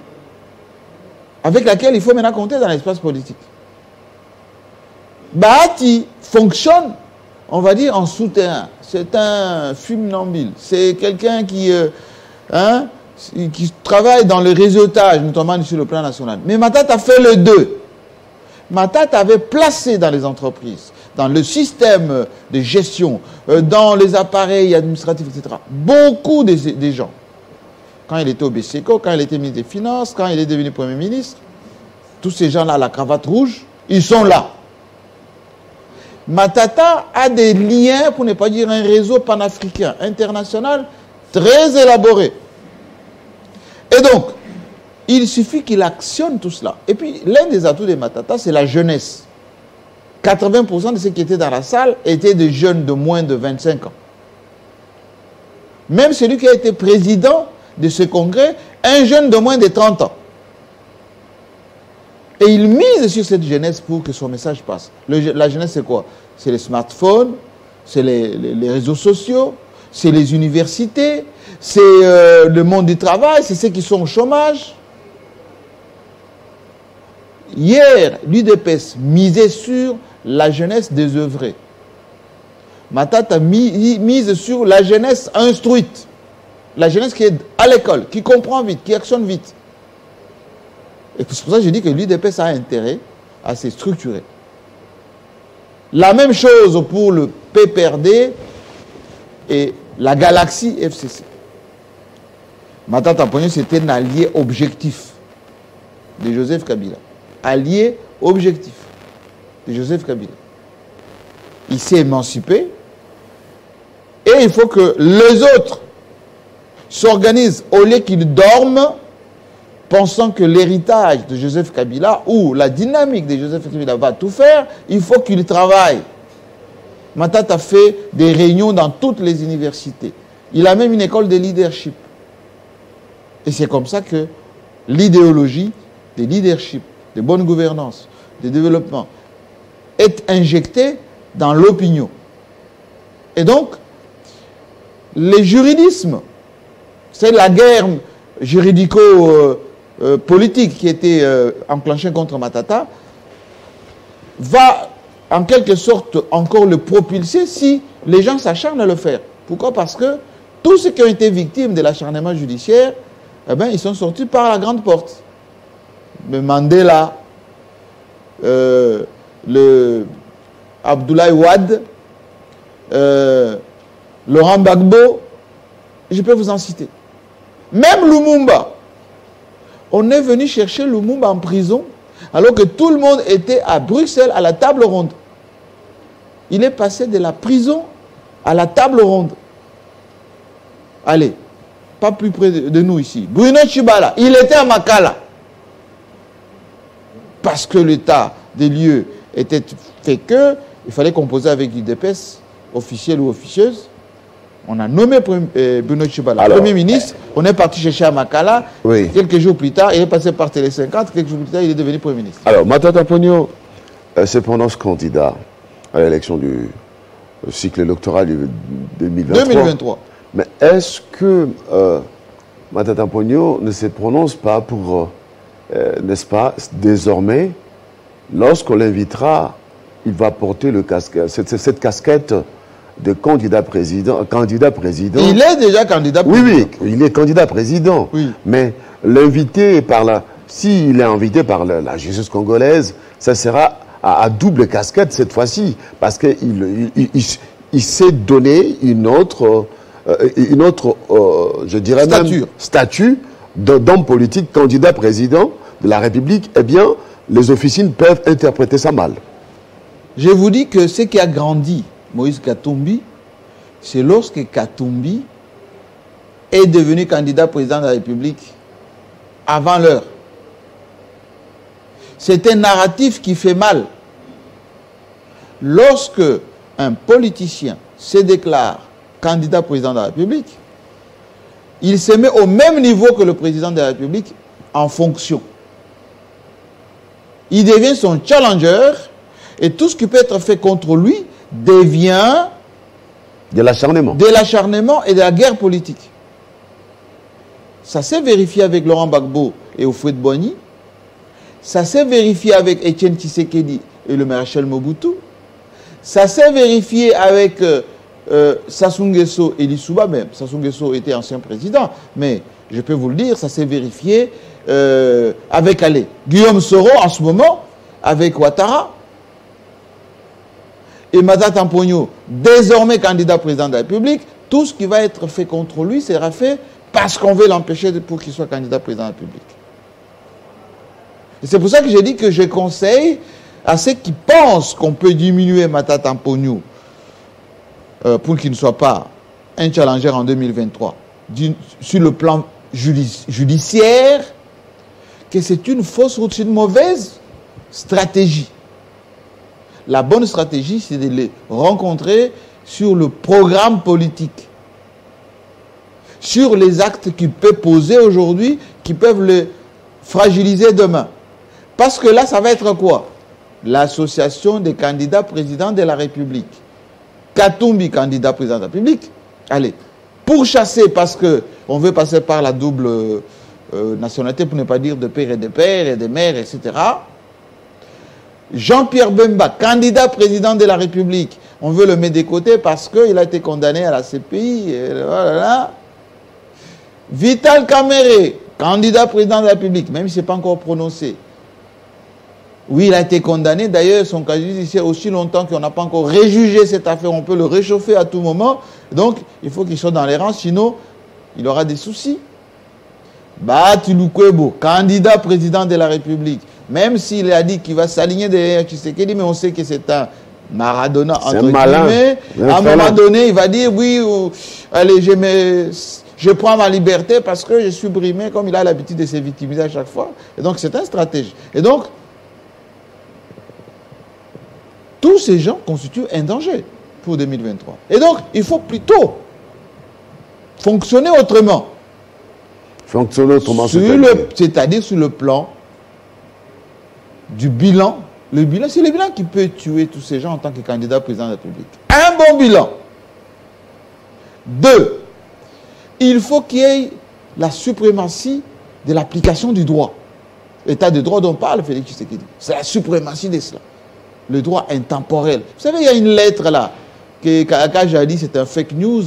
Speaker 2: avec laquelle il faut maintenant compter dans l'espace politique. Bahati fonctionne, on va dire, en souterrain. C'est un funambule. C'est quelqu'un qui... qui travaille dans le réseautage, notamment sur le plan national. Mais Matata fait le deux. Matata avait placé dans les entreprises, dans le système de gestion, dans les appareils administratifs, etc., beaucoup de gens. Quand il était au BCECO, quand il était ministre des Finances, quand il est devenu Premier ministre, tous ces gens-là, la cravate rouge, ils sont là. Matata a des liens, pour ne pas dire un réseau panafricain, international, très élaboré. Et donc, il suffit qu'il actionne tout cela. Et puis, l'un des atouts de Matata, c'est la jeunesse. 80% de ceux qui étaient dans la salle étaient des jeunes de moins de 25 ans. Même celui qui a été président de ce congrès, un jeune de moins de 30 ans. Et il mise sur cette jeunesse pour que son message passe. La jeunesse, c'est quoi? C'est les smartphones, c'est les réseaux sociaux, c'est les universités, c'est le monde du travail, c'est ceux qui sont au chômage. Hier, l'UDPS misait sur la jeunesse désœuvrée. Matata mise sur la jeunesse instruite. La jeunesse qui est à l'école, qui comprend vite, qui actionne vite. Et c'est pour ça que je dis que l'UDPS a intérêt à se structurer. La même chose pour le PPRD et la Galaxie FCC. Matata Ponyo, c'était un allié objectif de Joseph Kabila. Allié objectif de Joseph Kabila. Il s'est émancipé et il faut que les autres s'organisent au lieu qu'ils dorment, pensant que l'héritage de Joseph Kabila ou la dynamique de Joseph Kabila va tout faire. Il faut qu'il travaille. Matata fait des réunions dans toutes les universités. Il a même une école de leadership. Et c'est comme ça que l'idéologie de leadership, de bonne gouvernance, de développement est injectée dans l'opinion. Et donc, les juridismes, c'est la guerre juridico-politique qui était enclenchée contre Matata, va en quelque sorte encore le propulser si les gens s'acharnent à le faire. Pourquoi? Parce que tous ceux qui ont été victimes de l'acharnement judiciaire, eh bien, ils sont sortis par la grande porte. Le Mandela, le Abdoulaye Wade, Laurent Gbagbo, je peux vous en citer. Même Lumumba. On est venu chercher Lumumba en prison alors que tout le monde était à Bruxelles à la table ronde. Il est passé de la prison à la table ronde. Allez, pas plus près de nous ici. Bruno Tshibala, il était à Makala. Parce que l'état des lieux était fait que il fallait composer avec l'UDPS, officiel ou officieuse. On a nommé Bruno Tshibala Premier ministre. On est parti chercher à Makala. Oui. Quelques jours plus tard, il est passé par Télé 50. Quelques jours plus tard, il est devenu Premier ministre.
Speaker 1: Alors, Matata Ponyo, c'est pendant ce candidat à l'élection du cycle électoral du 2023. Mais est-ce que Matata Ponyo ne se prononce pas pour, n'est-ce pas, désormais, lorsqu'on l'invitera, il va porter cette casquette de candidat président.
Speaker 2: Il est déjà candidat président.
Speaker 1: Oui, il est candidat président. Oui. Mais l'invité s'il est invité par la justice congolaise, ça sera à double casquette cette fois-ci, parce qu'il s'est donné une autre je dirais même, statut d'homme politique, candidat président de la République. Eh bien, les officines peuvent interpréter ça mal.
Speaker 2: Je vous dis que ce qui a grandi Moïse Katumbi, c'est lorsque Katumbi est devenu candidat président de la République avant l'heure. C'est un narratif qui fait mal. Lorsque un politicien se déclare candidat président de la République, il se met au même niveau que le président de la République en fonction. Il devient son challenger et tout ce qui peut être fait contre lui devient
Speaker 1: de l'acharnement.
Speaker 2: De l'acharnement et de la guerre politique. Ça s'est vérifié avec Laurent Gbagbo et Houphouët-Boigny. Ça s'est vérifié avec Etienne Tshisekedi et le maréchal Mobutu. Ça s'est vérifié avec Sassou Nguesso et Lissouba même. Sassou Nguesso était ancien président, mais je peux vous le dire, ça s'est vérifié avec Guillaume Soro en ce moment, avec Ouattara. Et Matata Mponyo, désormais candidat président de la République, tout ce qui va être fait contre lui sera fait parce qu'on veut l'empêcher pour qu'il soit candidat président de la République. Et c'est pour ça que j'ai dit que je conseille à ceux qui pensent qu'on peut diminuer Matata Mponyo pour qu'il ne soit pas un challenger en 2023 sur le plan judiciaire, que c'est une fausse route, c'est une mauvaise stratégie. La bonne stratégie, c'est de les rencontrer sur le programme politique, sur les actes qu'il peut poser aujourd'hui, qui peuvent le fragiliser demain. Parce que là, ça va être quoi? L'association des candidats présidents de la République. Katumbi, candidat président de la République, allez, pourchasser parce qu'on veut passer par la double nationalité, pour ne pas dire de père et de père et de mère, etc. Jean-Pierre Bemba, candidat président de la République, on veut le mettre de côté parce qu'il a été condamné à la CPI. Et voilà. Vital Kamere, candidat président de la République, même si ce n'est pas encore prononcé. Oui, il a été condamné. D'ailleurs, son cas judiciaire aussi longtemps qu'on n'a pas encore réjugé cette affaire. On peut le réchauffer à tout moment. Donc, il faut qu'il soit dans les rangs, sinon, il aura des soucis. Bati Lukwebo, candidat président de la République. Même s'il a dit qu'il va s'aligner derrière Tshisekedi, mais on sait que c'est un Maradona, entre guillemets. À un moment donné, il va dire, oui, allez, je prends ma liberté parce que je suis brimé, comme il a l'habitude de se victimiser à chaque fois. Et donc, c'est un stratège. Et donc, tous ces gens constituent un danger pour 2023. Et donc, il faut plutôt fonctionner autrement.
Speaker 1: Fonctionner autrement,
Speaker 2: c'est-à-dire sur le plan du bilan. Le bilan, c'est le bilan qui peut tuer tous ces gens en tant que candidat président de la République. Un bon bilan. 2, il faut qu'il y ait la suprématie de l'application du droit. L'état de droit dont parle Félix Tshisekedi. C'est la suprématie de cela. Le droit intemporel. Vous savez, il y a une lettre là, que Kaka a dit, c'est un fake news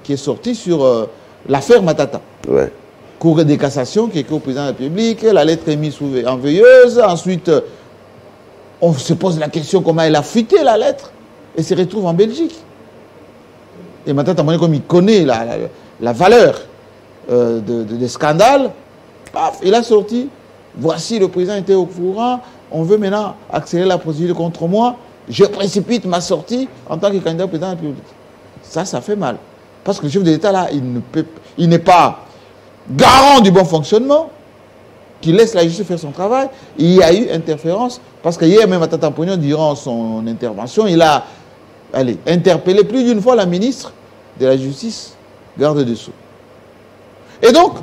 Speaker 2: qui est sorti sur l'affaire Matata.
Speaker 1: Ouais.
Speaker 2: Cour de cassation qui est écrit au président de la République, la lettre est mise en veilleuse, ensuite on se pose la question comment elle a fuité la lettre et se retrouve en Belgique. Et Matata, comme il connaît la valeur des scandales, paf, il a sorti, voici le président était au courant, on veut maintenant accélérer la procédure contre moi, je précipite ma sortie en tant que candidat président de la République. Ça fait mal. Parce que le chef de l'État, là, il n'est pas garant du bon fonctionnement, qui laisse la justice faire son travail. Il y a eu interférence, parce que hier même, Matata Mponyo, durant son intervention, il a interpellé plus d'une fois la ministre de la Justice, garde des Sceaux. Et donc,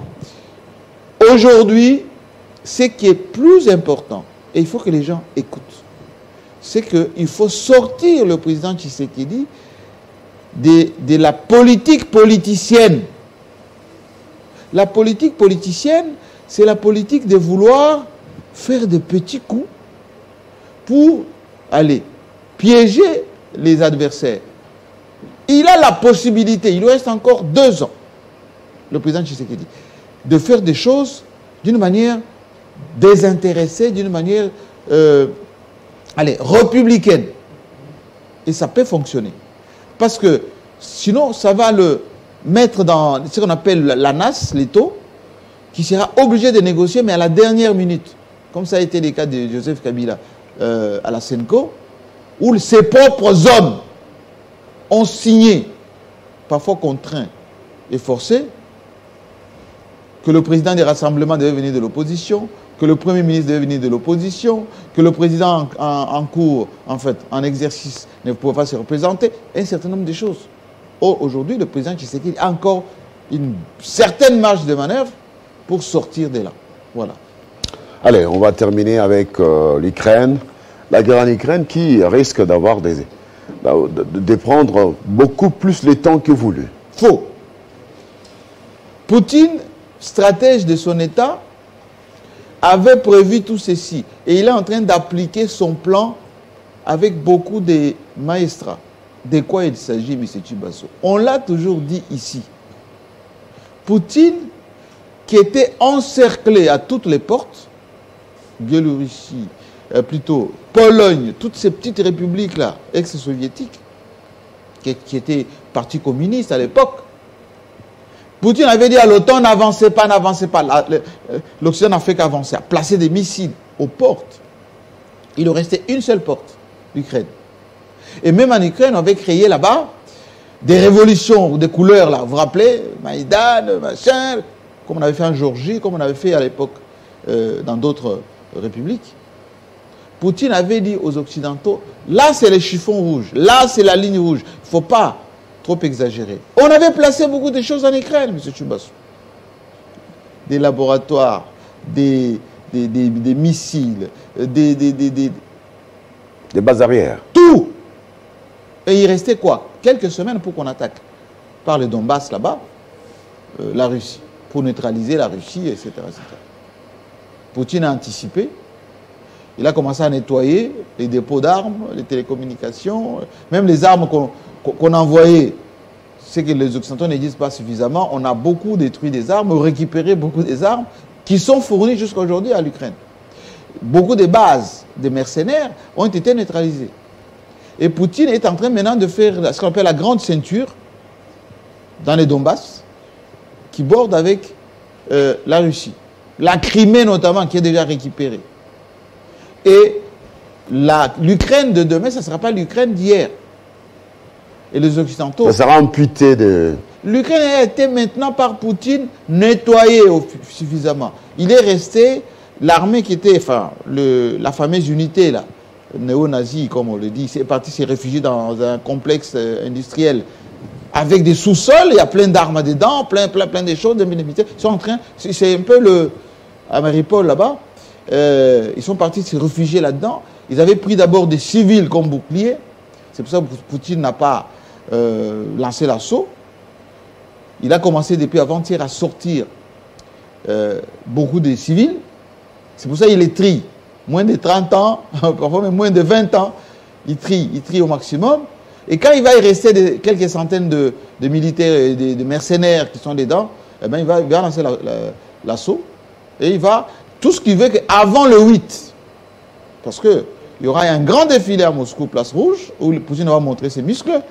Speaker 2: aujourd'hui, ce qui est plus important, et il faut que les gens écoutent, c'est qu'il faut sortir le président Tshisekedi de la politique politicienne. La politique politicienne, c'est la politique de vouloir faire des petits coups pour piéger les adversaires. Il a la possibilité, il lui reste encore 2 ans, le président Tshisekedi, de faire des choses d'une manière désintéressée, d'une manière républicaine. Et ça peut fonctionner. Parce que sinon, ça va le mettre dans ce qu'on appelle la NAS, l'étau, qui sera obligé de négocier, mais à la dernière minute. Comme ça a été le cas de Joseph Kabila à la Senko, où ses propres hommes ont signé, parfois contraints et forcés, que le président des rassemblements devait venir de l'opposition, que le premier ministre devait venir de l'opposition, que le président en cours, en fait, en exercice, ne pouvait pas se représenter, un certain nombre de choses. Or, aujourd'hui, le président Tshisekedi a encore une certaine marge de manœuvre pour sortir de là. Voilà.
Speaker 1: Allez, on va terminer avec l'Ukraine. La guerre en Ukraine qui risque d'avoir de prendre beaucoup plus le temps que voulu.
Speaker 2: Faux. Poutine, stratège de son État, avait prévu tout ceci. Et il est en train d'appliquer son plan avec beaucoup de maestras, de quoi il s'agit, M. Tchibasso? On l'a toujours dit ici. Poutine, qui était encerclé à toutes les portes, Biélorussie, plutôt Pologne, toutes ces petites républiques-là, ex-soviétiques, qui étaient partis communistes à l'époque, Poutine avait dit à l'OTAN, n'avancez pas, n'avancez pas. L'Occident n'a fait qu'avancer, a placé des missiles aux portes. Il en restait une seule porte, l'Ukraine. Et même en Ukraine, on avait créé là-bas des révolutions ou des couleurs, là. Vous vous rappelez, Maïdan, machin, comme on avait fait en Géorgie, comme on avait fait à l'époque dans d'autres républiques. Poutine avait dit aux Occidentaux, là c'est les chiffons rouges, là c'est la ligne rouge. Il ne faut pas trop exagérer. On avait placé beaucoup de choses en Ukraine, M. Tchibasso. Des laboratoires, des missiles, des
Speaker 1: bases arrières.
Speaker 2: Tout. Et il restait quoi? Quelques semaines pour qu'on attaque par le Donbass là-bas, la Russie, pour neutraliser la Russie, etc., etc. Poutine a anticipé. Il a commencé à nettoyer les dépôts d'armes, les télécommunications, même les armes qu'on envoyait. C'est que les Occidentaux ne disent pas suffisamment. On a beaucoup détruit des armes, récupéré beaucoup des armes qui sont fournies jusqu'à aujourd'hui à l'Ukraine. Beaucoup de bases de mercenaires ont été neutralisées. Et Poutine est en train maintenant de faire ce qu'on appelle la grande ceinture dans les Donbass qui borde avec la Russie. La Crimée notamment qui est déjà récupérée. Et l'Ukraine de demain, ça ne sera pas l'Ukraine d'hier. Et les Occidentaux...
Speaker 1: Ça sera amputé de...
Speaker 2: L'Ukraine a été maintenant par Poutine nettoyée suffisamment. Il est resté l'armée qui était... Enfin, la fameuse unité, là, néo-nazie, comme on le dit, c'est parti se réfugier dans un complexe industriel avec des sous-sols, il y a plein d'armes dedans, plein de choses, de militaires. Ils sont en train... C'est un peu le... À Mariupol, là-bas, ils sont partis se réfugier là-dedans. Ils avaient pris d'abord des civils comme boucliers. C'est pour ça que Poutine n'a pas lancé l'assaut. Il a commencé depuis avant-hier à sortir beaucoup de civils. C'est pour ça qu'il les trie. Moins de 30 ans, parfois même moins de 20 ans, il trie au maximum. Et quand il va y rester quelques centaines de militaires et de mercenaires qui sont dedans, eh ben, il va lancer l'assaut. Et il va... Tout ce qui veut qu'avant le 8, parce qu'il y aura un grand défilé à Moscou, Place Rouge, où Poutine va montrer ses muscles,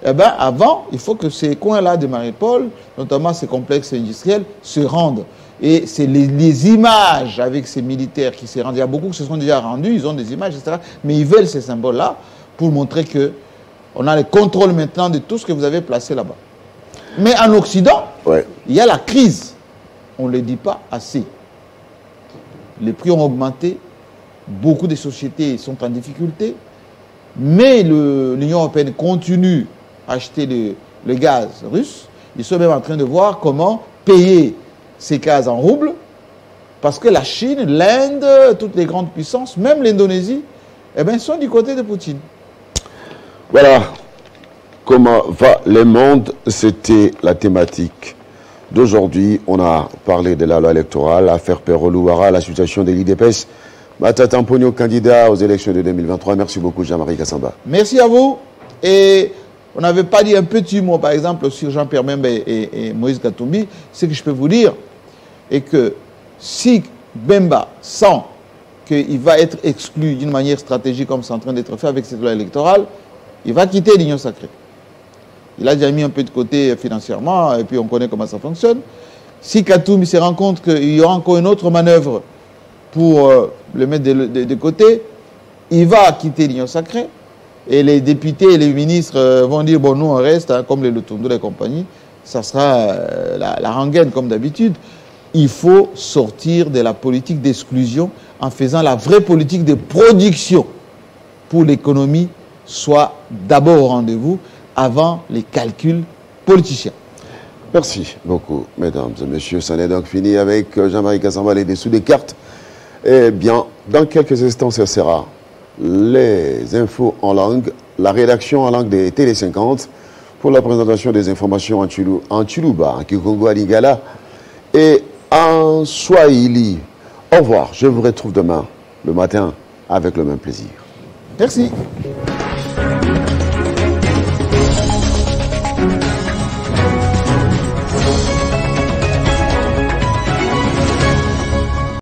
Speaker 2: eh bien, avant, il faut que ces coins-là de Mariupol, notamment ces complexes industriels, se rendent. Et c'est les images avec ces militaires qui se rendent. Il y a beaucoup qui se sont déjà rendus, ils ont des images, etc. Mais ils veulent ces symboles-là pour montrer qu'on a le contrôle maintenant de tout ce que vous avez placé là-bas. Mais en Occident, il y a la crise. On ne le dit pas assez. Les prix ont augmenté, beaucoup de sociétés sont en difficulté, mais l'Union européenne continue à acheter le gaz russe. Ils sont même en train de voir comment payer ces gaz en roubles, parce que la Chine, l'Inde, toutes les grandes puissances, même l'Indonésie, eh bien, sont du côté de Poutine.
Speaker 1: Voilà comment va le monde, c'était la thématique d'aujourd'hui. On a parlé de la loi électorale, l'affaire Perro-Louara, la situation de l'IDPS. Matata Mponyo, candidat aux élections de 2023. Merci beaucoup, Jean-Marie Kassamba.
Speaker 2: Merci à vous. Et on n'avait pas dit un petit mot, par exemple, sur Jean-Pierre Bemba et Moïse Katumbi. Ce que je peux vous dire est que si Bemba sent qu'il va être exclu d'une manière stratégique, comme c'est en train d'être fait avec cette loi électorale, il va quitter l'Union sacrée. Il a déjà mis un peu de côté financièrement, et puis on connaît comment ça fonctionne. Si Katumbi se rend compte qu'il y aura encore une autre manœuvre pour le mettre de côté, il va quitter l'Union sacrée. Et les députés et les ministres vont dire, bon, nous on reste, hein, comme les Lutondo et compagnie, ça sera la rengaine comme d'habitude. Il faut sortir de la politique d'exclusion en faisant la vraie politique de production pour l'économie soit d'abord au rendez-vous avant les calculs politiciens.
Speaker 1: Merci beaucoup, mesdames et messieurs. Ça n'est donc fini avec Jean-Marie Kassamba, les dessous des cartes. Eh bien, dans quelques instants, ce sera les infos en langue, la rédaction en langue des Télé 50 pour la présentation des informations en Tchoulouba, en Kikongo, à Lingala et en Swahili. Au revoir. Je vous retrouve demain, le matin, avec le même plaisir.
Speaker 2: Merci.